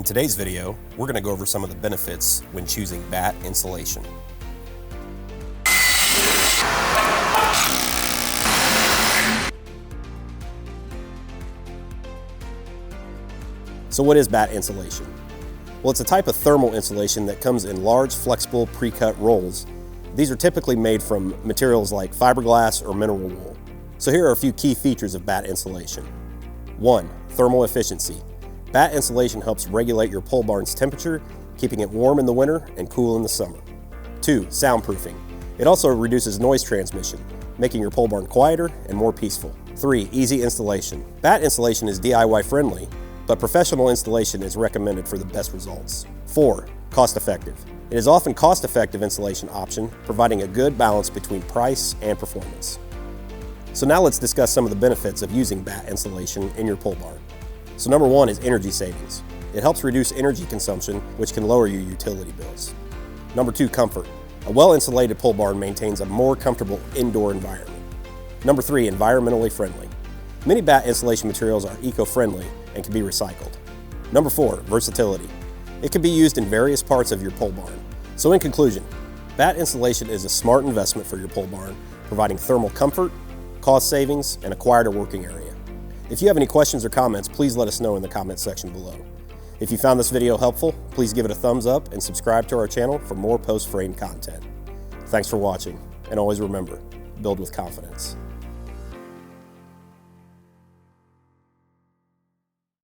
In today's video, we're going to go over some of the benefits when choosing Batt insulation. So what is Batt insulation? Well, it's a type of thermal insulation that comes in large, flexible, pre-cut rolls. These are typically made from materials like fiberglass or mineral wool. So here are a few key features of Batt insulation. 1. Thermal efficiency. Batt insulation helps regulate your pole barn's temperature, keeping it warm in the winter and cool in the summer. 2. Soundproofing. It also reduces noise transmission, making your pole barn quieter and more peaceful. 3. Easy installation. Batt insulation is DIY friendly, but professional installation is recommended for the best results. 4. Cost effective. It is often cost-effective insulation option, providing a good balance between price and performance. So now let's discuss some of the benefits of using Batt insulation in your pole barn. So number 1 is energy savings. It helps reduce energy consumption, which can lower your utility bills. Number 2, comfort. A well-insulated pole barn maintains a more comfortable indoor environment. Number 3, environmentally friendly. Many Batt insulation materials are eco-friendly and can be recycled. Number 4, versatility. It can be used in various parts of your pole barn. So in conclusion, Batt insulation is a smart investment for your pole barn, providing thermal comfort, cost savings, and a quieter working area. If you have any questions or comments, please let us know in the comment section below. If you found this video helpful, please give it a thumbs up and subscribe to our channel for more post-frame content. Thanks for watching, and always remember, build with confidence.